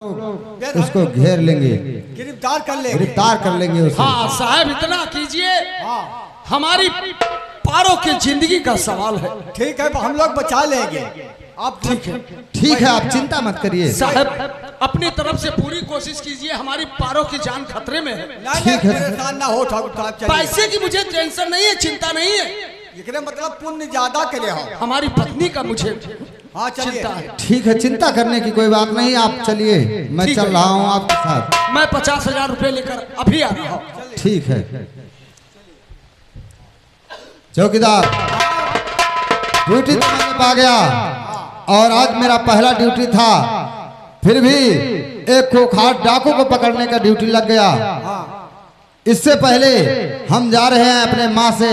उसको घेर लेंगे, गिरफ्तार कर लेंगे उसे। हाँ साहब इतना कीजिए, हमारी पारों की जिंदगी का सवाल है। ठीक है हम लोग बचा लेंगे। आप ठीक है आप चिंता मत करिए साहब, अपनी तरफ से पूरी कोशिश कीजिए, हमारी पारों की जान खतरे में है। ठीक है परेशान ना हो ठाकुर साहब, पैसे की मुझे टेंशन नहीं है, चिंता नहीं है, ये मतलब पुण्य ज्यादा करे हो। हमारी पत्नी का मुझे हाँ चिंता है। ठीक है चिंता करने की कोई बात नहीं, आप चलिए मैं चल रहा हूँ आपके साथ। मैं 50,000 रुपए लेकर अभी आ रहा हूँ। ठीक है चौकीदार, ड्यूटी तो मैंने पा गया और आज मेरा पहला ड्यूटी था, फिर भी एक खोखार डाकू को पकड़ने का ड्यूटी लग गया। इससे पहले हम जा रहे हैं अपने माँ से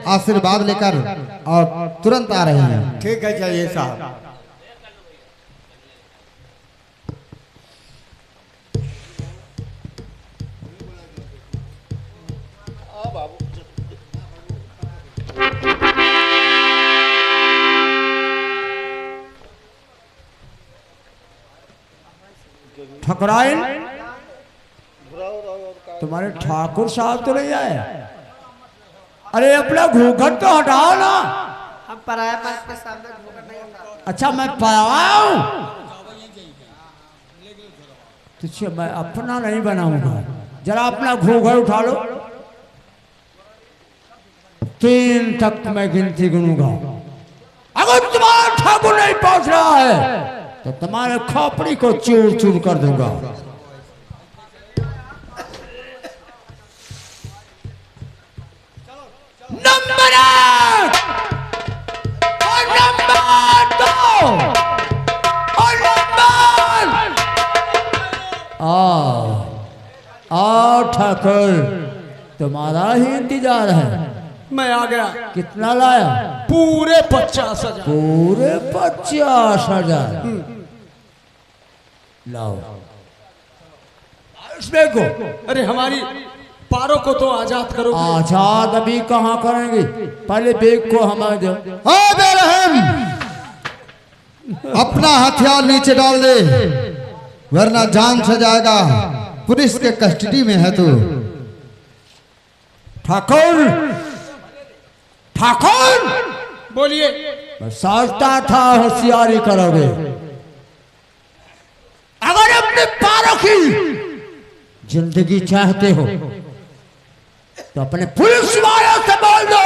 आशीर्वाद लेकर और तुरंत आ रहे हैं। ठीक है चलिए साहब। ठकुराइन, तुम्हारे ठाकुर साहब तो नहीं आए? अरे अपना घूंघट तो हटाओ ना। हम पराया मर्द के सामने घूंघट नहीं हटाते। अच्छा मैं पराया हूं, तुझे मैं अपना नहीं बनाऊंगा। जरा अपना घूंघट उठा लो, 3 तक मैं गिनती गिनूंगा। अगर तुम्हारा ठाकुर नहीं पहुंच रहा है तो तुम्हारे खोपड़ी को चूर चूर कर दूंगा। नंबर 1 और नंबर 2 और नंबर आओ ठाकुर, तुम्हारा ही इंतजार है। मैं आ गया। कितना लाया? पूरे 50,000। पूरे 50,000 लाओ। इसमें को अरे हमारी पारों को तो आजाद करो। आजाद अभी कहाँ करेंगे, पहले बेग को हमारे दो। बेरहम, अपना हथियार नीचे डाल दे वरना जान से जाएगा, पुलिस के कस्टडी में है तू। ठाकुर ठाकुर बोलिए। मैं सोचता था होशियारी करोगे। अगर अपने पारों की जिंदगी चाहते हो तो अपने पुलिस वालों से बोल दो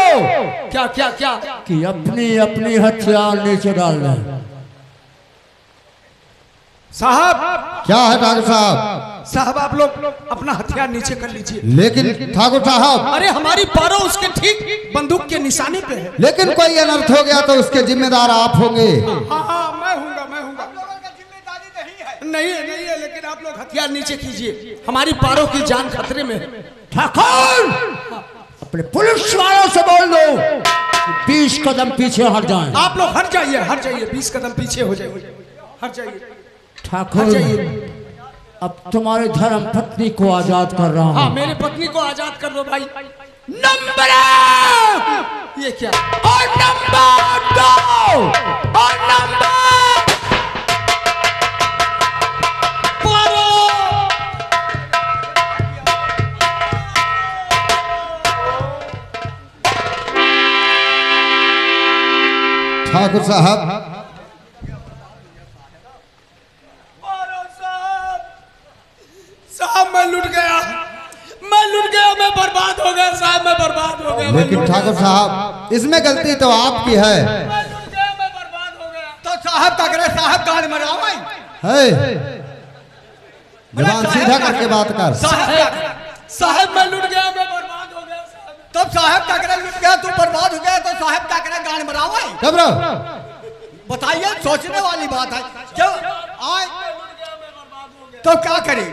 क्या क्या क्या कि अपनी अपनी हथियार नीचे डाल दें। साहब, क्या है ठाकुर साहब? साहब आप लोग अपना हथियार नीचे कर लीजिए। लेकिन ठाकुर साहब, अरे हमारी पारों उसके ठीक बंदूक के निशाने पे है। लेकिन कोई अनर्थ हो गया तो उसके जिम्मेदार आप होंगे। हाँ मैं हूँगा। नहीं है, लेकिन आप लोग हथियार नीचे कीजिए, हमारी पारों की जान खतरे में है। ठाकुर अपने पुलिस वालों से बोल दो कि 20 कदम पीछे हट जाएं। आप लोग हट जाइए 20 कदम पीछे हो जाइए, हट जाइए। ठाकुर अब तुम्हारे धर्म पत्नी को आजाद कर रहा हूँ। हाँ मेरे पत्नी को आजाद कर दो भाई। नंबर 1 ये क्या और नंबर 2 और नंबर ठाकुर साहब, साहब मैं लुट गया, मैं बर्बाद हो गया साहब, मैं बर्बाद हो गया। लेकिन ठाकुर साहब इसमें गलती तो आपकी है। मैं लुट गया, मैं बर्बाद हो गया। तो साहब का करे, साहब गाड़ी मराओ है जबान सीधा करके बात कर। साहब मैं लुट गया, मैं बर्बाद हो गया साहब। तब साहब का करे लुट गया, तू बर्बाद हो गया, तो साहब का करे गाड़ी मराओ। घबरा, बताइए, सोचने वाली बात है। जब आए तो क्या करें?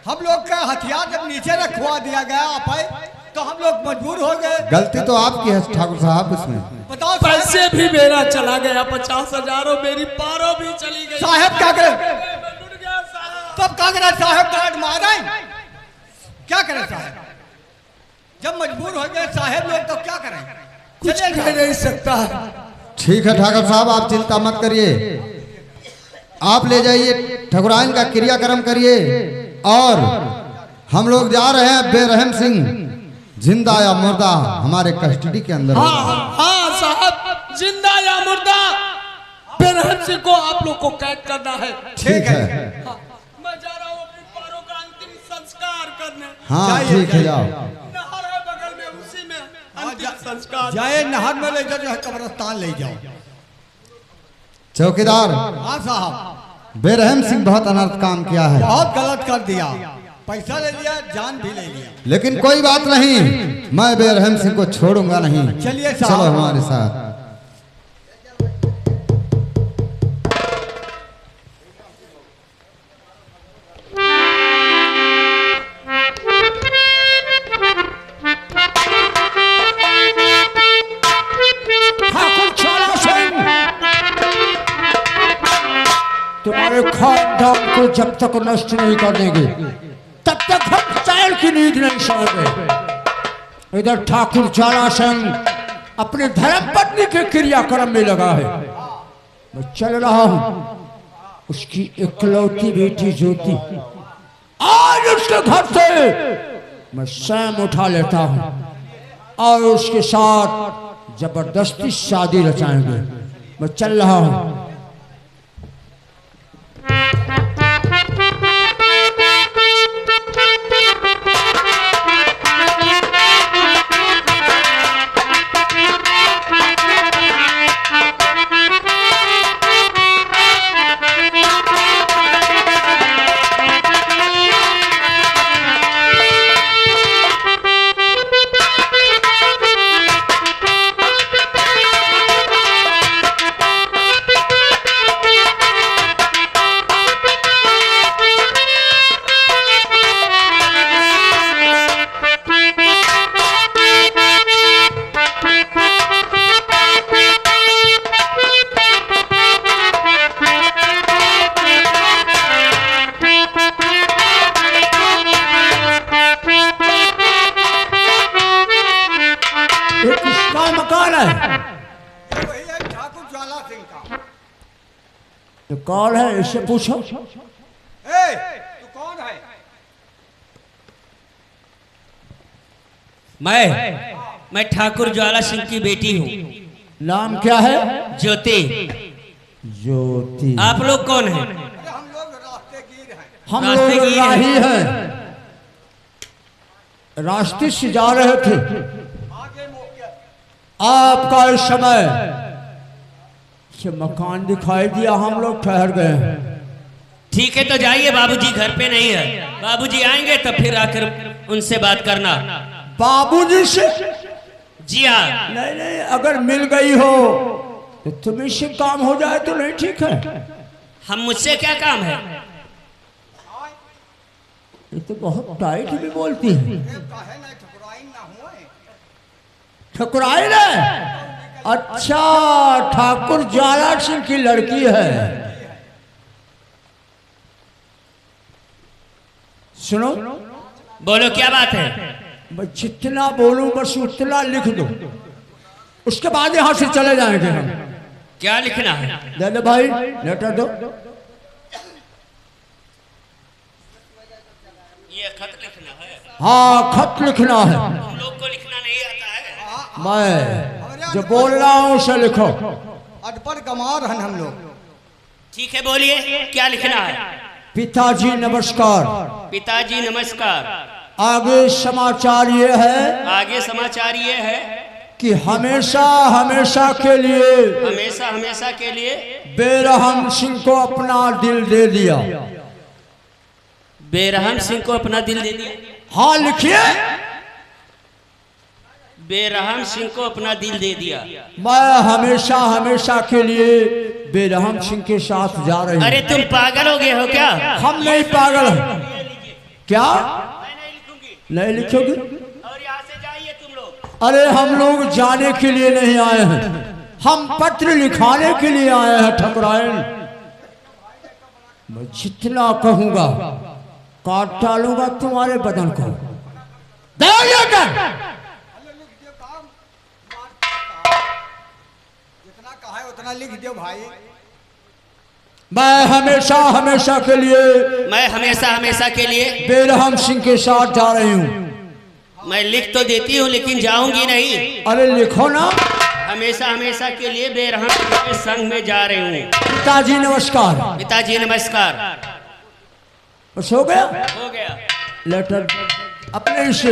हम लोग का हथियार जब नीचे रखवा दिया गया आप तो हम लोग मजबूर हो गए। गलती तो आपकी है ठाकुर साहब इसमें। बताओ पैसे भी मेरा चला गया, 50,000 और मेरी पारों भी चली गई। साहब क्या करें? मैं लुट गया साहब। तब क्या करें? साहब गार्ड मारे, क्या करें साहब? जब मजबूर हो गए साहब लोग तो क्या करें? कुछ कह नहीं सकता। ठीक है ठाकुर साहब आप चिंता मत करिए, आप ले जाइए, ठकुराइन का क्रियाक्रम करिए और हम लोग जा रहे हैं बेरहम सिंह जिंदा या मुर्दा हमारे कस्टडी के अंदर। हाँ साहब, जिंदा या मुर्दा बेरहम सिंह को आप लोग को कैद करना है। ठीक है। हाँ, मैं जा रहा हूँ अपनी पारों का अंतिम संस्कार करने। हाँ ठीक है, जाओ। नहर है बगल में, उसी में अंतिम संस्कार। जाए नहर में ले जाओ, जो है कब्रिस्तान ले जाओ। चौकीदार, हाँ साहब, बेरहम सिंह बहुत अनर्थ काम किया है, बहुत गलत कर दिया, पैसा ले लिया, जान भी ले लिया। लेकिन कोई बात नहीं, मैं बेरहम सिंह को छोड़ूंगा नहीं। चलिए चलो साहब, हमारे साथ। तुम्हारे खानदान को जब तक नष्ट नहीं कर देंगे तब तक हम चैन की नींद नहीं सोएंगे। इधर ठाकुर जाला सिंह अपने धर्म पत्नी के क्रियाक्रम में लगा है। मैं चल रहा हूं, उसकी इकलौती बेटी ज्योति, आज उसके घर से मैं स्वयं उठा लेता हूं और उसके साथ जबरदस्ती शादी रचाएंगे। मैं चल रहा हूं। कौन है इससे पूछो। तू कौन है? मैं ठाकुर ज्वाला सिंह की बेटी हूँ। नाम क्या है? ज्योति। ज्योति। आप लोग कौन हैं? हम लोग रास्तेगीर हैं। हम लोग राही हैं, रास्ते से जा रहे थे। आपका इस समय से मकान दिखाई दिया, हम लोग ठहर गए। ठीक है, तो जाइए, बाबूजी घर पे नहीं है। बाबूजी आएंगे तो फिर आकर उनसे बात करना। बाबूजी से? जी हाँ। नहीं नहीं, अगर मिल गई हो तो तुम्हें से काम हो जाए तो नहीं ठीक है। हम मुझसे क्या काम है? ये तो बहुत टाइट भी बोलती है। ठकुराइन है? अच्छा, ठाकुर ज्वाला सिंह की लड़की है। सुनो, बोलो क्या बात है? मैं जितना बोलूं बस उतना लिख दो, उसके बाद यहां से चले जाएंगे हम। क्या लिखना है? दे दो भाई, लेटर दो। ये खत लिखना है? हाँ, खत लिखना है। हम लोग को लिखना नहीं आता है। मैं जो बोल रहा हूं उसे लिखो। अटपट गंवार हैं हम लोग। ठीक है, बोलिए क्या लिखना है? पिताजी नमस्कार। पिताजी नमस्कार। आगे समाचार ये है, आगे समाचार ये है कि हमेशा हमेशा के लिए, हमेशा हमेशा के लिए बेरहम सिंह को अपना दिल दे दिया। बेरहम सिंह को अपना दिल दे दिया? हाँ लिखिए। बेरहम सिंह को अपना दिल दे दिया। मैं हमेशा हमेशा के लिए बेरहम सिंह के साथ जा रही हूँ। अरे तुम पागल हो गए हो क्या? हम नहीं पागल हैं। क्या? मैं नहीं लिखूंगी। नहीं लिखोगी? और यहाँ से जाइए तुम लोग। अरे हम लोग जाने के लिए नहीं आए हैं, हम पत्र लिखाने के लिए आए हैं। ठकुराइन, मैं जितना कहूंगा काट डालूंगा तुम्हारे बदन को। जितना कहा है उतना लिख दो भाई। मैं हमेशा हमेशा के लिए मैं हमेशा हमेशा के लिए बेरहम सिंह के साथ जा रही हूँ। मैं लिख तो देती हूँ लेकिन जाऊंगी नहीं। अरे लिखो ना। हमेशा हमेशा के लिए बेरहम सिंह के संग में जा रही हूँ। पिताजी नमस्कार। पिताजी नमस्कार। बस हो गया? हो गया। लेटर अपने इस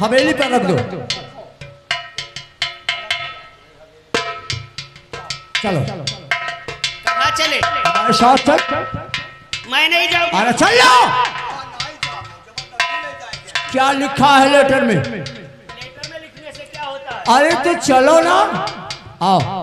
हवेली पर रख दो। चलो कहाँ चले? हमारे साथ चल। मैं नहीं जाऊंगा। अरे चल जाओ। क्या लिखा है लेटर में? लेटर में लिखने से क्या होता है? अरे तो चलो ना। आओ।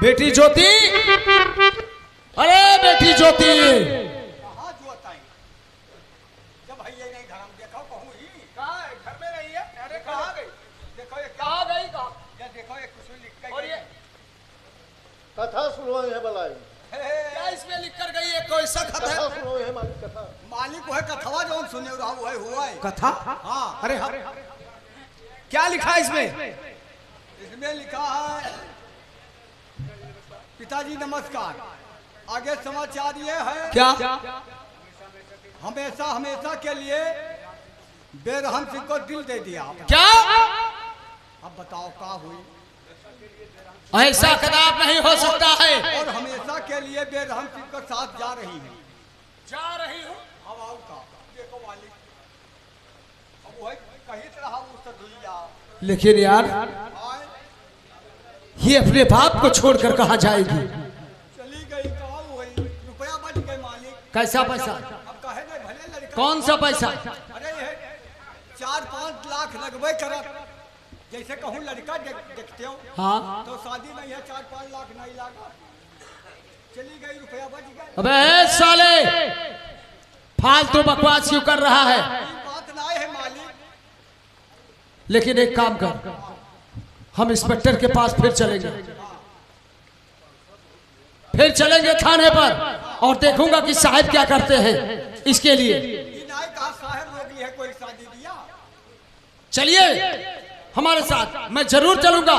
बेटी ज्योति, अरे बेटी ज्योति, कहाँ जुआता है? जब भैया नहीं घर में देखो कहूँ ही कहाँ है? घर में नहीं है। अरे कहाँ गई? देखो ये क्या कहाँ गई? कहाँ? ये देखो ये कुछ लिख के और गई। ये कथा सुनो है बलाई। क्या इसमें लिख कर गई है? कोई सा खत है? कथा सुनो है मालिक कथा। मालिक है कथवा जो हम सुने रहा हुआ है हुआ है। कथा? हाँ अरे हाँ, क्या लिखा है इसमें? इसमें लिखा है पिताजी नमस्कार। आगे समाचार ये है क्या? हमेशा हमेशा के लिए बेरहम सिंह को दिल दे दिया। क्या? अब बताओ क्या हुई? ऐसा कदाप नहीं हो सकता है। और हमेशा के लिए बेरहम सिंह के साथ जा रही हूँ। जा रही हूँ। अब आओ का देखो मालिक, अब वही कहीं से रहा उससे दुनिया लेकिन यार आए ये अपने बाप को छोड़कर कहाँ जाएगी? चली गई। कहाँ हुई? रुपया बच गए मालिक। कैसा पैसा? अब कहे नहीं भले लड़का। कौन सा पैसा? अरे ये 4-5 लाख लगवे करत। जैसे कहूँ लड़का देखते हो हाँ। तो शादी नहीं है, 4-5 लाख नहीं लगा। चली गई, रुपया बच गए। अबे साले, फालतू बकवास क्यों कर रहा है? बात ना है मालिक। लेकिन एक काम कर, हम इंस्पेक्टर के पास फिर चलेंगे, फिर चलेंगे थाने पर और देखूंगा कि साहब क्या करते हैं इसके लिए। नाय कहा साहब रोक लिया कोई शादी दिया। चलिए हमारे साथ, मैं जरूर चलूंगा।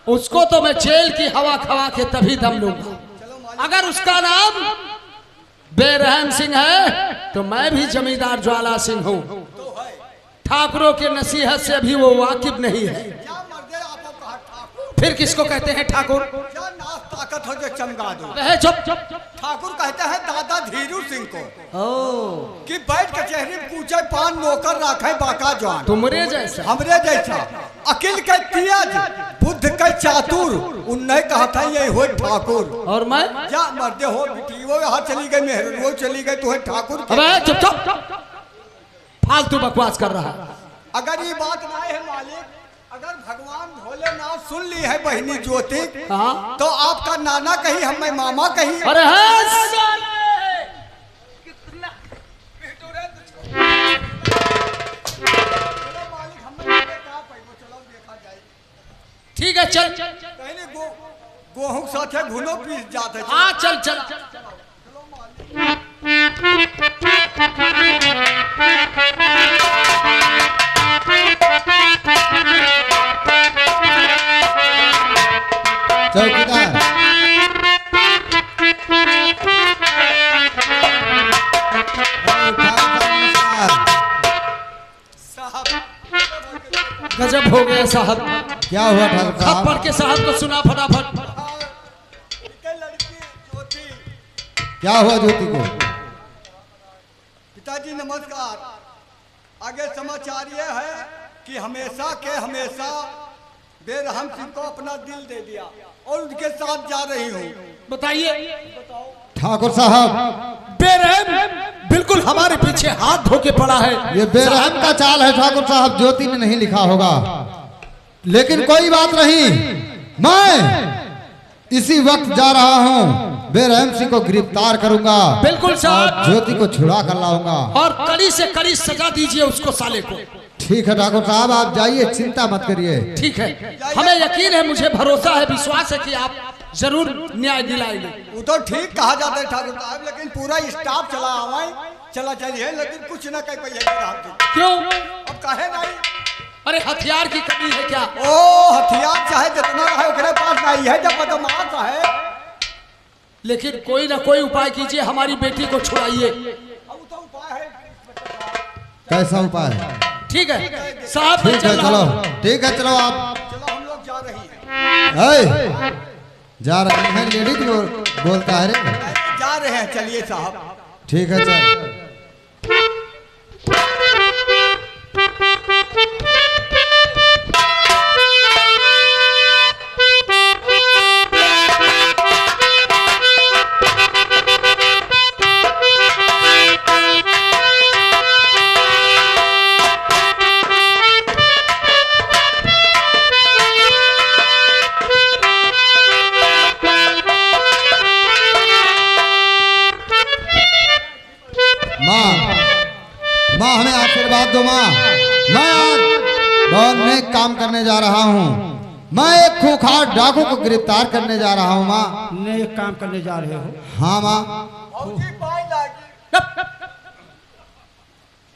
उसको तो मैं जेल की हवा खवा के तभी दम लूंगा। अगर उसका नाम बेरहम सिंह है तो मैं भी जमींदार ज्वाला सिंह हूँ। तो है ठाकुरों के नसीहत से भी वो वाकिफ नहीं है। क्या मर्दे आपको कहा ठाकुर? फिर किसको कहते हैं ठाकुर? क्या नाश ताकत हो जो चमका दो। वह चुप। ठाकुर कहते हैं दादा धीरू सिंह को कि बैठ कचहरी में पूछे पान नौकर रखे बाका जवान। तुमरे जैसा, हमरे जैसा अकिल के तेज बुद्ध के चातुर, उन्हें कहा था ये हो ठाकुर। और मैं क्या मर्दे हो बेटी? वो यहाँ चली गई, मेहर वो चली गई, तो है ठाकुर। अबे चुप, फालतू बकवास कर रहा है। अगर ये बात ना है मालिक, अगर भगवान भोलेनाथ सुन ली है बहनी ज्योति, हाँ। तो आपका नाना कही, हमें मामा कही। अरे हाँ साले! चलो मालिक, हमें क्या पैगो, चलो देखा जाए। ठीक है चल। कहने गोहूं साथे घुनो पीस जाते। हाँ चल चल। चलो मालिक। चौकीदार साहब गजब हो गया साहब। क्या हुआ ठाकुर खप्पर साहब? के साहब को सुना फटाफट। के लड़की ज्योति। क्या हुआ ज्योति को? पिताजी नमस्कार। आगे समाचार ये है कि हमेशा के हमेशा बेरहम सिंह को अपना दिल दे दिया और उनके साथ जा रही हूँ। बताइए ठाकुर साहब, बेरहम बिल्कुल हमारे पीछे हाथ धो के पड़ा है। ये बेरहम का चाल है ठाकुर साहब, ज्योति ने नहीं लिखा होगा। लेकिन कोई बात नहीं, मैं इसी वक्त जा रहा हूं बेरहम सिंह को गिरफ्तार करूंगा। बिल्कुल साहब। और ज्योति को छुड़ा कर लाऊंगा। और कड़ी से कड़ी सजा दीजिए उसको साले को। ठीक है ठाकुर साहब, आप जाइए, चिंता मत करिए। ठीक है, हमें यकीन है, मुझे भरोसा है, विश्वास है कि आप जरूर न्याय दिलाएंगे। वो तो ठीक कहा जाता है ठाकुर साहब, लेकिन पूरा स्टाफ चला हमारे चला चाहिए, लेकिन कुछ न कह पाइए। क्यों? अब कहे नहीं। अरे हथियार की कमी है क्या? ओ हथियार चाहे जितना है उसके पास नहीं है, जब बदमाश है। लेकिन कोई ना कोई उपाय कीजिए, हमारी बेटी को छुड़ाइए। अब तो उपाय है। कैसा उपाय है? ठीक है साहब, मैं ठीक है, चल चलो। रहा हूं। ठीक है, चलो आप। चलो हम लोग जा रही हैं। जा रहे हैं, लेडीज बोलता है रे। जा रहे हैं, चलिए साहब। ठीक है, चल। माँ हमें आशीर्वाद दो माँ। मैं आज बहुत नेक काम करने जा रहा हूँ। मैं एक खूंखार डाकू को गिरफ्तार करने जा रहा हूँ माँ। नेक काम करने जा रहे हो? हाँ माँ।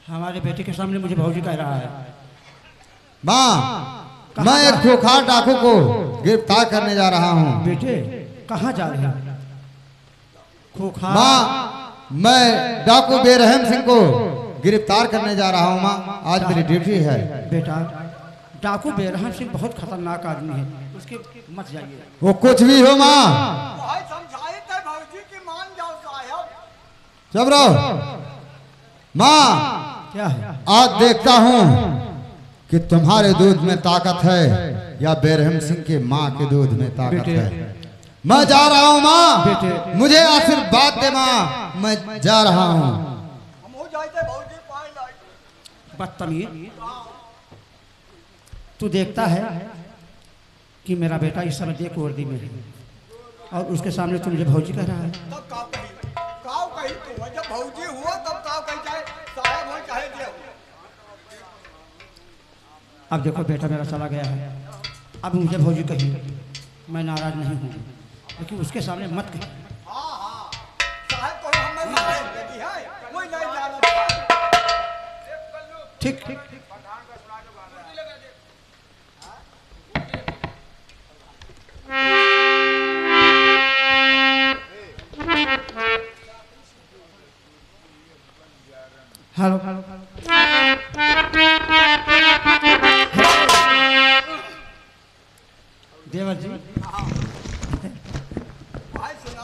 हमारे बेटे के सामने मुझे भौजी कह रहा है। माँ मैं एक खूंखार डाकू को गिरफ्तार करने जा रहा हूँ। बेटे कहाँ जा रहे हो? खूंखार? माँ मैं डाकू बेरहम सिंह को गिरफ्तार करने जा रहा हूँ माँ, आज मेरी ड्यूटी है। बेटा डाकू बेरहम सिंह बहुत खतरनाक आदमी है, उसके मत जाइए। वो कुछ भी हो माँ, समझाए थे भौजी की, मान जाओ साहब। चुप रहो माँ। क्या है? आज देखता हूँ कि तुम्हारे दूध में ताकत है या बेरहम सिंह के माँ के दूध में ताकत है। मैं जा रहा हूँ माँ, बेटे। मुझे आशीर्वाद दे माँ, मैं जा रहा हूँ। बदतमीज, तू देखता है कि मेरा बेटा इस समय देख वर्दी में है और उसके सामने तू मुझे भौजी कह रहा है। तब काव कही तू, जब भौजी हुआ तब काव कही, चाहे साहब हो चाहे जे हो। अब देखो बेटा मेरा चला गया है, अब मुझे भौजी कही, मैं नाराज नहीं हूँ, लेकिन उसके सामने मत कही। हाँ साहब को हमें मारे लगी है, कोई नहीं जाना। ठीक। हेलो देवर जी। भाई सुना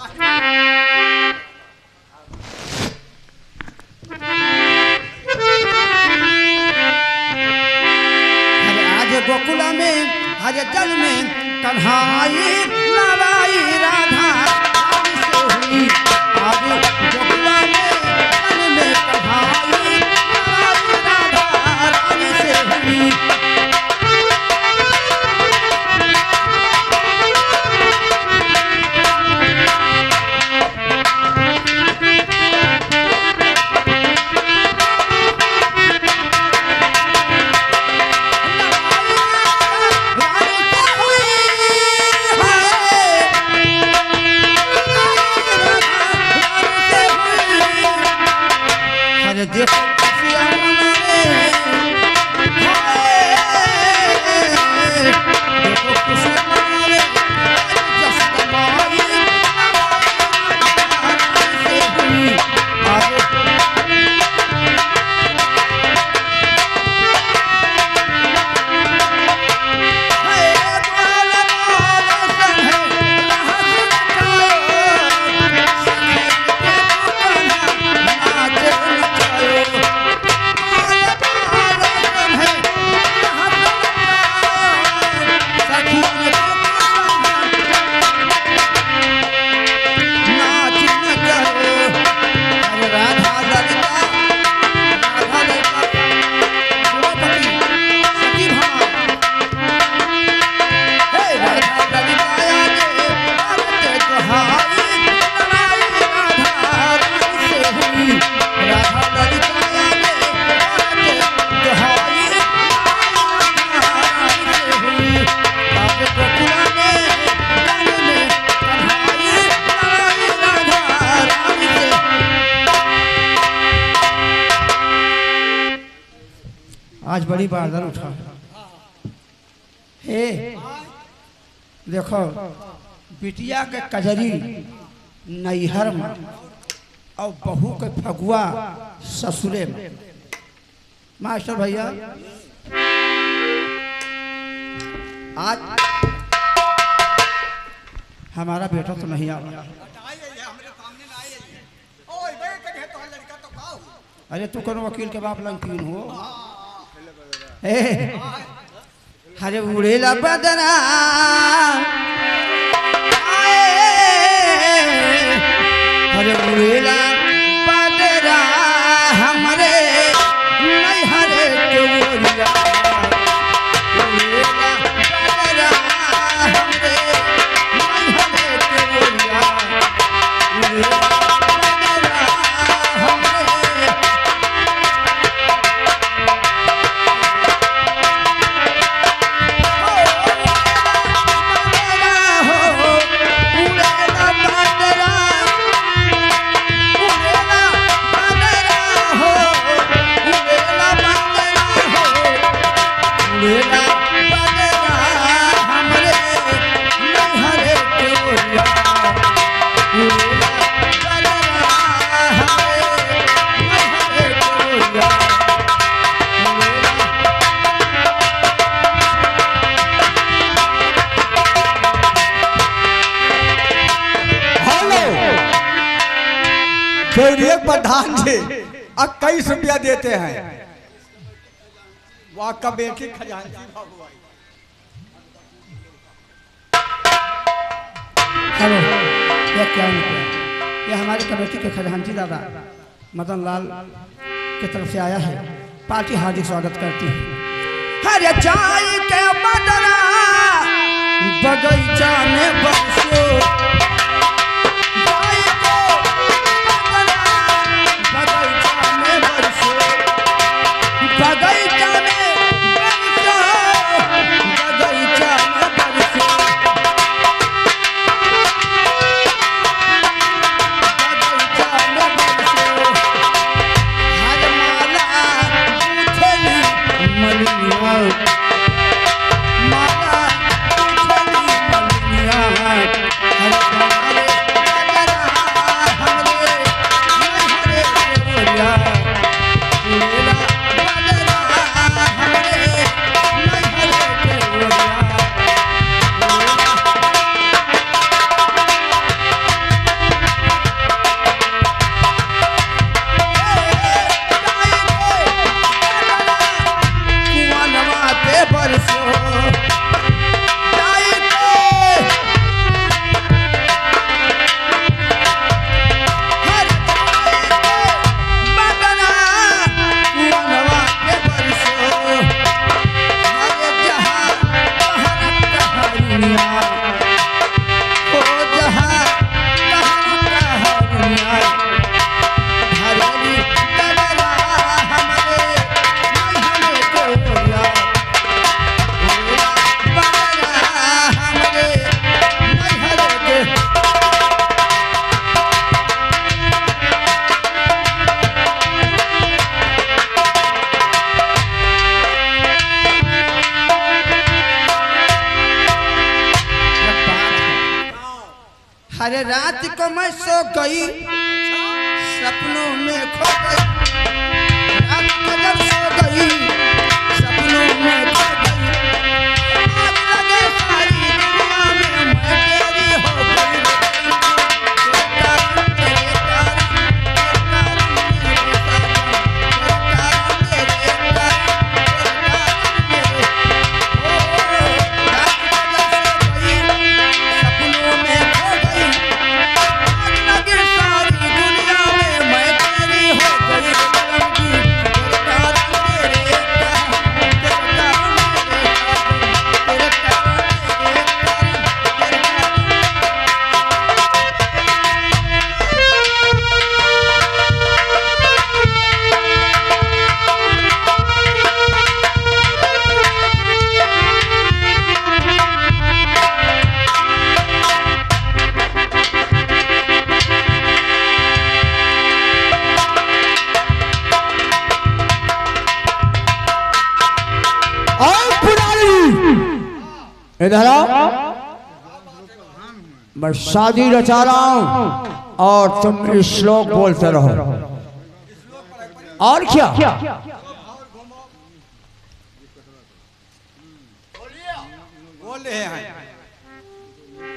गोकुला में हर जल में कन्हाई लड़ाई राधा हुई। आज गोकुला में जल में कन्हाई लड़ाई राधा रानी से हुई। देखो आज बड़ी बादल उठा। हे देखो बिटिया के कजरी नैहर में और बहू के फगुआ ससुरे में। मास्टर भैया आज हमारा बेटा तो नहीं आ रहा। अरे तू कौन वकील के बाप लंकीन हो? अरे उड़ेला बदरा अरे उड़ेला बदरा हमरे नैहर के ओरिया उड़ेला बदरा हमरे नैहर के ओरिया उड़ेला बदरा हमरे एक प्रधान जी 21 रुपया देते हैं। वाह का बेटी खजांची बाबू। हेलो, ये क्या है? ये हमारे कमेटी के खजांची दादा मदन लाल की तरफ से आया है। पार्टी हार्दिक स्वागत करती है। हरे चाय के बदला बगीचा में बरसो अरे रात को मैं सो गई सपनों में खो गई। रात को जब सो गई सपनों में खो गई। आज लगे सारी दुनिया में मैं तेरी हो गई। इधर आओ, मैं शादी रचा रहा हूं और तुम श्लोक बोलते रहो। और क्या? बोल रहे हैं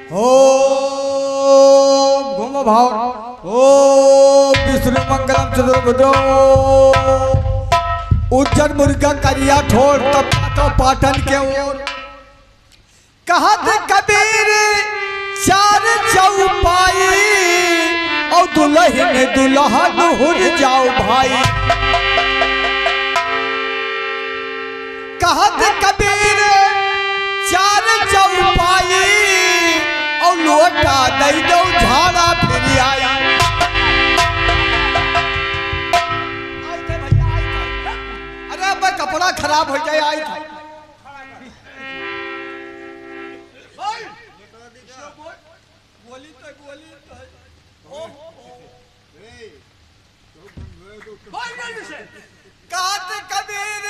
ओ घूमो भाव ओ विष्णु मंगलम चतुर्भुजो उज्जर मुर्गा करिया ठोर तब तो पाटन के ओर कहत कबीर चार चौपाई और दुल्हन दुल्हन हुर जाओ भाई। कहत कबीर चार चौपाई और लोटा दई दो झाड़ा फिर आई। अरे अब कपड़ा खराब हो जाए आई था। कहत कबीर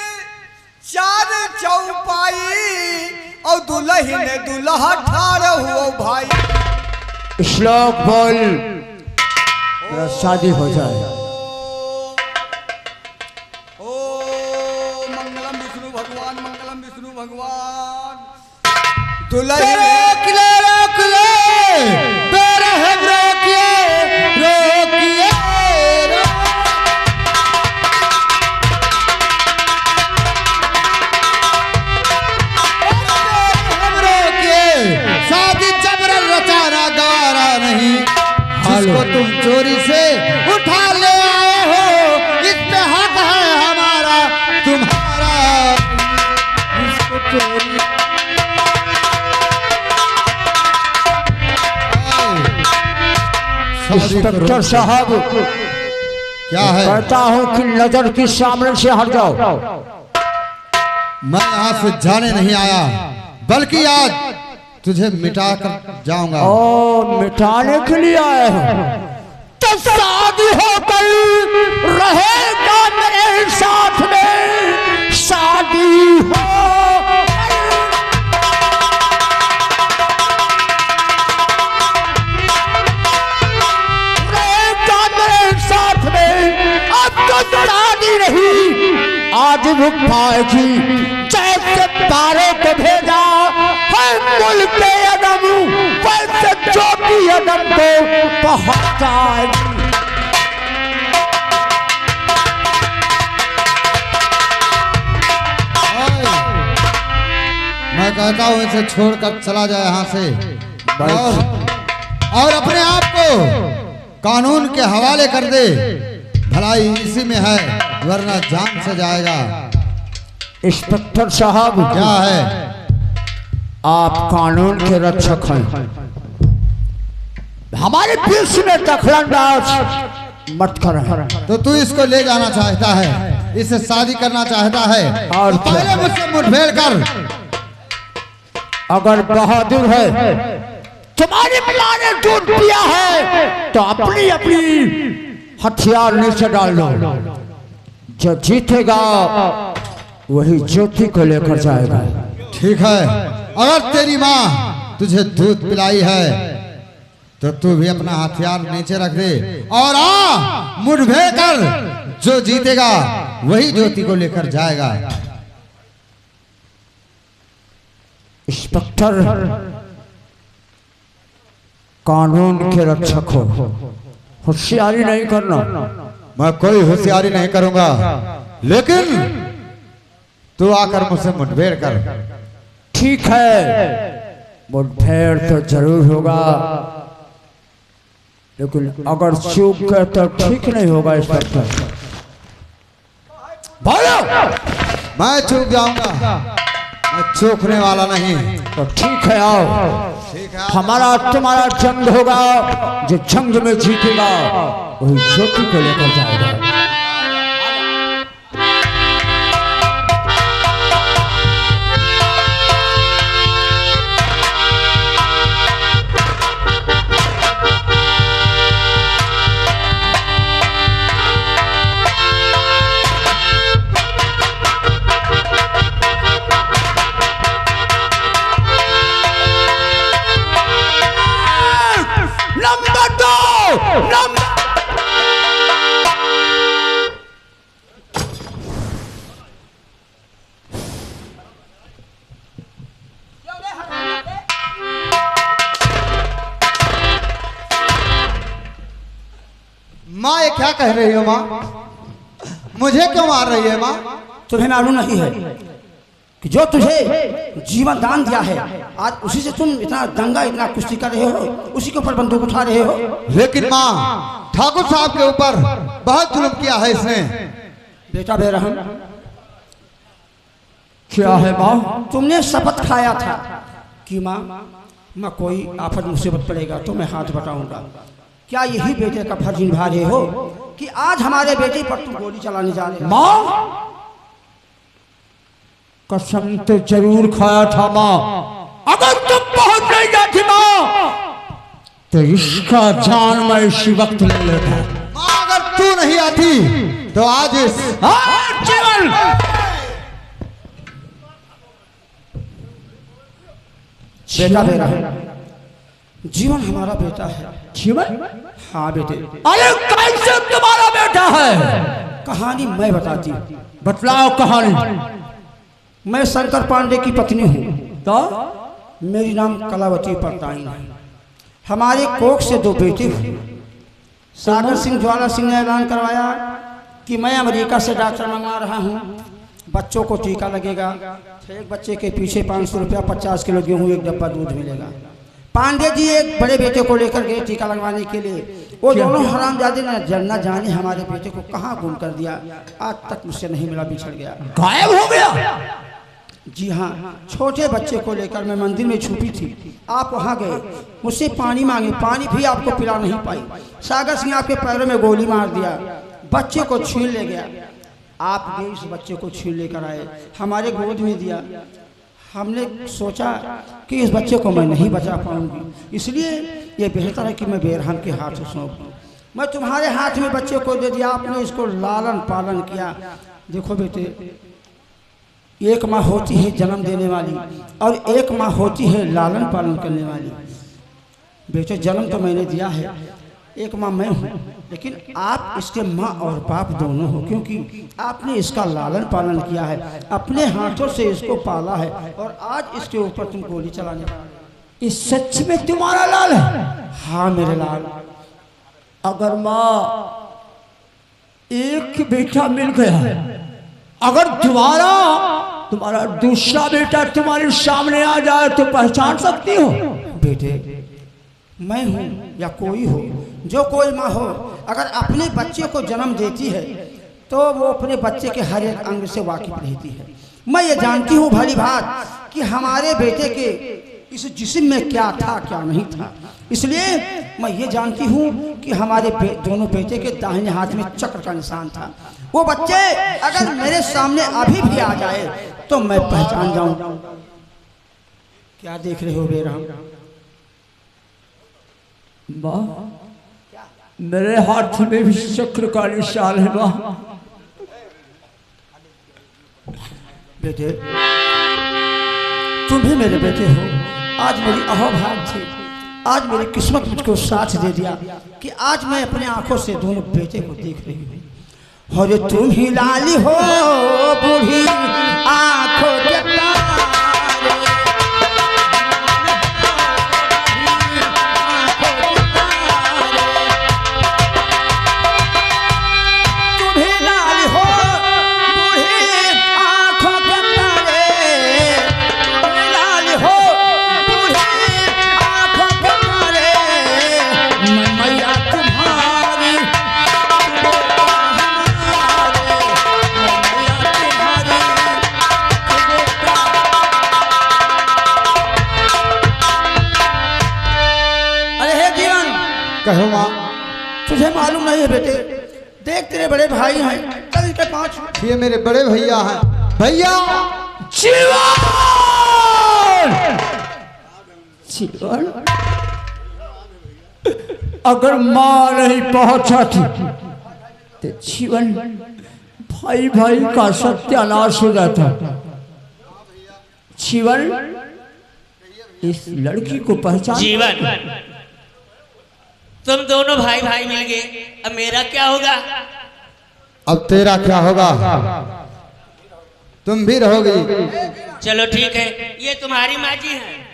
चार चौपाई और दुल्हन दुल्हा ठाड़ हुओ भाई। श्लोक बोल, तेरा शादी हो जाए। ओ मंगलम विष्णु भगवान, मंगलम विष्णु भगवान। दुल्हन रोक ले, रोक ले, बेरहम रोकिए, रोकिए, शादी जबरन रचाना गारा नहीं, जिसको तुम चोरी से उठा ले आए हो, इस पे हक है हमारा तुम्हारा। इसको चोरी इंस्पेक्टर साहब, क्या है? कहता हूं कि नजर की सामने से हट जाओ। मैं यहाँ से जाने नहीं आया, बल्कि आज तुझे मिटा कर जाऊंगा। ओ मिटाने के लिए आए हो तो शादी हो गई, रहेगा मेरे साथ में शादी हो। रहेगा मेरे साथ में, अब तो शादी नहीं आज रुक पाएगी। जैसे तारे को भेजा है मुल्क के अदम, वैसे ज्योति अदम को पहुंच जाएगी। मैं कहता हूँ इसे छोड़कर चला जाए यहाँ से, और अपने आप को कानून के हवाले कर दे। भलाई इसी में है, वरना जान से जाएगा। इंस्पेक्टर साहब, क्या है? आप कानून के रक्षक हैं, हमारे बीच में दखलंदाज मत करें। तो तू इसको ले जाना चाहता है, इससे शादी करना चाहता है, और तो पहले मुझसे मुठभेड़ कर। अगर बहादुर है, तुम्हारी मां ने दूध पिया है, तो अपनी अपनी हथियार नीचे डाल लो। जो जीतेगा वही ज्योति को लेकर जाएगा। ठीक है, अगर तेरी माँ तुझे दूध पिलाई है तो तू भी अपना हथियार नीचे रख दे और आ मुठभेड़ कर। जो जीतेगा वही ज्योति को लेकर जाएगा। इंस्पेक्टर, कानून के रक्षक हो, होशियारी नहीं करना। मैं कोई होशियारी नहीं करूंगा, लेकिन तू आकर मुझसे मुठभेड़ कर। ठीक है, मुठभेड़ तो जरूर होगा, लेकिन अगर चूक गए तो ठीक नहीं होगा। इंस्पेक्टर बोलो। मैं चूक जाऊंगा, मैं चूकने वाला नहीं। तो ठीक है, आओ। हमारा तुम्हारा जंग होगा, जो जंग में जीतेगा वही ज्योति को लेकर जाएगा। माँ ये क्या कह रही हो माँ? मुझे क्यों मार रही है माँ? तुम्हें मालूम नहीं है कि जो तुझे जीवन दान दिया है, आज उसी से तुम इतना दंगा, इतना कुश्ती कर रहे हो, उसी के ऊपर बंदूक उठा रहे हो। लेकिन माँ, ठाकुर साहब के ऊपर बहुत जुल्म किया है इसने। बेटा बेरहम, क्या है माँ? तुमने शपथ खाया था कि माँ कोई आफत मुसीबत पड़ेगा तो मैं हाथ बटाऊंगा। क्या यही बेटे का फर्ज निभा रहे हो कि आज हमारे बेटे पर तुम गोली चलाने जा रहे हो? माँ कसम तो जरूर खाया था माँ, अगर तुम पहुंच नहीं जाती माँ तो इसका जान मैं इसी वक्त ले लेता। माँ अगर तू नहीं आती तो आज इस जीवन बेटा बेटा जीवन हमारा बेटा है। जीवन? हाँ बेटे। अरे कैसे तुम्हारा बेटा है? कहानी मैं बताती हूँ। बतलाओ कहानी। मैं शंकर पांडे की पत्नी हूँ। तो मेरी नाम कलावती परताई है। हमारे कोख से 2 बेटे हुए। सागर सिंह ज्वाला सिंह ने ऐलान करवाया कि मैं अमेरिका से डॉक्टर मंगवा रहा हूँ, बच्चों को टीका लगेगा। एक बच्चे के पीछे 500 रुपया, 50 किलो गेहूँ, 1 डब्बा दूध मिलेगा। पांडे जी एक बड़े बेटे को लेकर गए टीका लगवाने के लिए। वो दोनों हरामजादे न जाने हमारे बेटे को कहाँ गुम कर दिया। आज तक मुझसे नहीं मिला, बिछड़ गया, गायब हो गया। जी हाँ, छोटे बच्चे को लेकर मैं मंदिर में छुपी थी। आप वहाँ गए, मुझसे पानी मांगे, पानी भी आपको पिला नहीं पाई। सागर सिंह आपके पैरों में गोली मार दिया, बच्चे को छीन ले गया। आप गए उस बच्चे को छीन लेकर आए, हमारे गोद में दिया। हमने सोचा कि इस बच्चे को मैं नहीं बचा पाऊंगी, इसलिए ये बेहतर है कि मैं बेरहम के हाथ सौंप दूँ। मैं तुम्हारे हाथ में बच्चे को दे दिया, आपने इसको लालन पालन किया। देखो बेटे, एक माँ होती है जन्म देने वाली और एक माँ होती है लालन पालन करने वाली। बेटे जन्म तो मैंने दिया है, एक माँ मैं हूँ, लेकिन आप इसके माँ और बाप दोनों हो, क्योंकि आपने इसका लालन पालन किया है, अपने हाथों से इसको पाला है, और आज इसके ऊपर तुम गोली चलाने वाले। इस सच में तुम्हारा लाल है? हाँ मेरे लाल। अगर माँ एक बेटा मिल गया, अगर तुम्हारा दूसरा बेटा तुम्हारे सामने आ जाए तो पहचान सकती हो? बेटे मैं हूँ या कोई हो, जो कोई माँ हो, अगर अपने बच्चे को जन्म देती है तो वो अपने बच्चे के हर एक अंग से वाकिफ रहती है। मैं ये जानती हूँ भली बात कि हमारे बेटे के इस जिस्म में क्या था क्या नहीं था, इसलिए मैं ये जानती हूँ कि हमारे दोनों बेटे के दाहिने हाथ में चक्र का निशान था। वो बच्चे अगर मेरे सामने अभी भी आ जाए तो मैं पहचान जाऊं। क्या देख रहे हो बेरहम? माँ मेरे हाथ में भी चक्र का निशान है माँ। बेटे तुम भी मेरे बेटे हो। आज मेरी अहोभाग थी, आज मेरी किस्मत मुझको साथ दे दिया कि आज मैं अपने आंखों से दोनों बेटे को देख रही हूँ। और तुम ही लाली हो बूढ़ी आंखों के तारे, तुम ही लाली हो बूढ़ी आंखों के तारे, तुम ही लाली हो बूढ़ी आंखों के तारे, मैं मैया तुम्हारी कहो माँ। तुझे मालूम नहीं है बेटे, देख तेरे बड़े भाई हैं, चल इनके 5। ये मेरे बड़े भैया हैं। भैया जीवन जीवन अगर माँ नहीं पहुंचाती तो जीवन भाई भाई का सत्यानाश हो जाता। जीवन इस लड़की को पहचान। जीवन तुम दोनों भाई भाई मिल गए, अब मेरा क्या होगा? अब तेरा क्या होगा? तुम भी रहोगी। चलो ठीक है, ये तुम्हारी माँ जी है।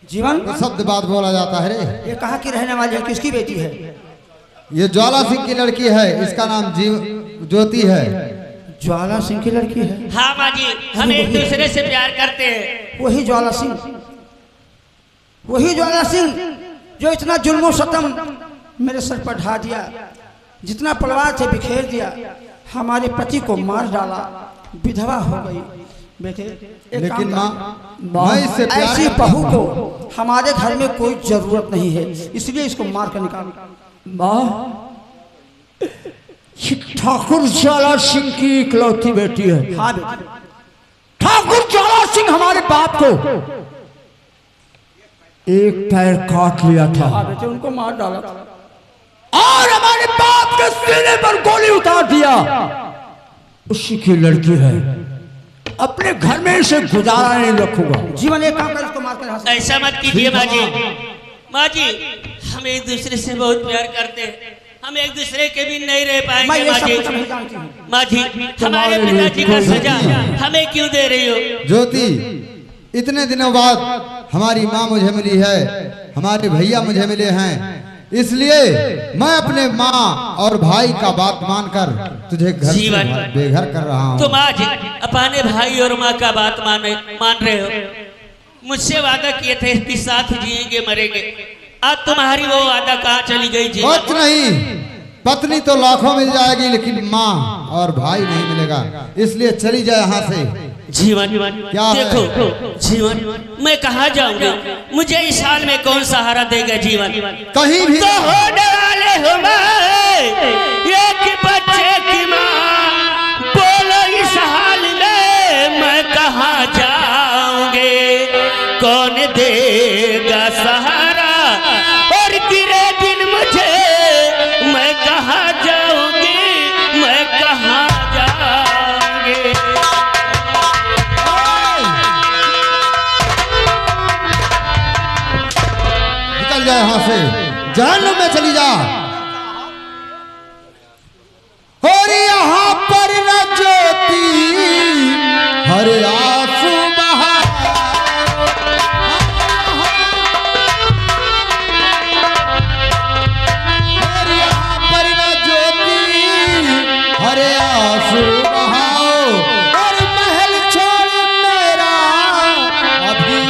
जीवन तो शब्द बात बोला जाता है रे। ये कहाँ की रहने वाली है, किसकी बेटी है? ये ज्वाला सिंह की लड़की है, इसका नाम ज्योति है। ज्वाला सिंह की लड़की है? हाँ माँ जी, हम एक दूसरे से प्यार करते हैं। वही ज्वाला सिंह, वही ज्वाला सिंह जो इतना जुल्म सतम मेरे सर पर ढा दिया, जितना परिवार से बिखेर दिया, हमारे पति को मार डाला, विधवा हो गई। बेटे लेकिन माँ, मैं इससे प्यार ऐसी करता बहू हूँ। को हमारे घर में कोई जरूरत नहीं है, इसलिए इसको मार कर निकाल। माँ, ठाकुर ज्वाला सिंह की इकलौती बेटी है। हाँ बेटे, ठाकुर ज्वाला सिंह हमारे बाप को एक पैर काट लिया था हाँ बेटे, उनको मार डाला। और हमारे बाप के सीने पर गोली उतार दिया। उसी की लड़की है, अपने घर में इसे गुजारा नहीं रखूंगा। जीवन एक काम कर, इसको मार कर यहाँ से। ऐसा मत कीजिए माँ जी। माँ जी, हम एक दूसरे से बहुत प्यार करते हैं, हम एक दूसरे के भी नहीं रह मैं पाएंगे। ये माँ सब जी, कुछ नहीं जानती हूँ। माँ जी, हमारे पिताजी का सजा हमें क्यों दे रही हो? ज्योति, इतने दिनों बाद हमारी माँ मुझे मिली है, हमारे भैया मुझे मिले हैं, इसलिए मैं अपने माँ और भाई का बात मानकर तुझे घर से जीवन। बेघर कर रहा हूँ। तुम आज अपने भाई और माँ का बात मान रहे हो। मुझसे वादा किए थे कि साथ जिएंगे मरेंगे, आज तुम्हारी वो वादा कहाँ चली गई? जी कुछ नहीं, पत्नी तो लाखों मिल जाएगी, लेकिन माँ और भाई नहीं मिलेगा, इसलिए चली जाए यहाँ से। जीवन, क्या है? देखो जीवन, मैं कहाँ जाऊंगा? मुझे इस हाल में कौन सहारा देगा? जीवन, कहीं भी तो होने वाले हो मैं एक बच्चे की माँ, बोलो इस हाल में मैं कहाँ जाऊंगे? कौन देगा सहारा? और गिरे दिन मुझे, मैं कहाँ जाऊंगी? मैं कहाँ जाऊंगी? निकल जा यहाँ से, जहन्नुम में चली जा। और यहाँ पर न ज्योति हर आंसू बहा, और यहाँ पर न ज्योति हर आंसू बहाओ, और महल छोड़ मेरा अभी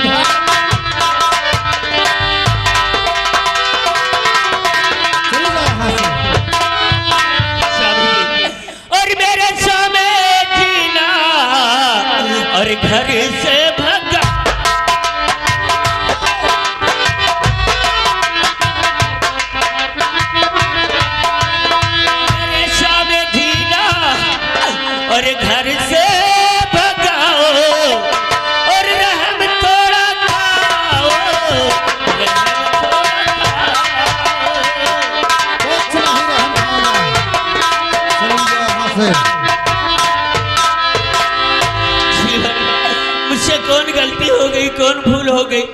और मेरे सामने जीना और घर से भगा, मेरे सामने जीना और घर से भगाओ, और रहम थोड़ा खाओ, रहम थोड़ा खाओ। कुछ नहीं रहना से। जीवन, मुझसे कौन गलती हो गई, कौन भूल हो गई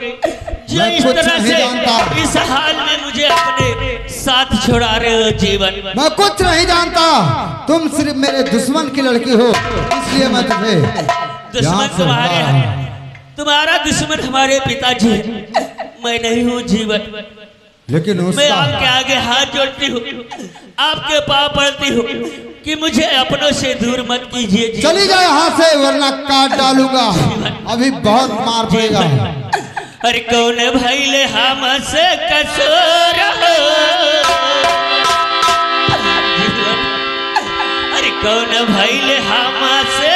जो मैं इस कुछ तरह नहीं से जानता। इस हाल में मुझे अपने साथ छुड़ा रहे हो? जीवन, मैं कुछ नहीं जानता, तुम सिर्फ मेरे दुश्मन की लड़की हो, इसलिए मैं तुम्हें दुश्मन जान से तुम्हारे मारा। हैं, तुम्हारा दुश्मन हमारे पिताजी है, मैं नहीं हूँ। जीवन, लेकिन मैं उसका आपके आगे हाथ जोड़ती हूँ, आपके पाँव पड़ती हूँ कि मुझे अपनों से दूर मत कीजिए। जीवन, चली जाए यहाँ से, वरना काट डालूंगा, अभी बहुत मार पड़ेगा। अरे कौन भैले हमसे कसूर हो? जीवन, अरे कौन भैले हमसे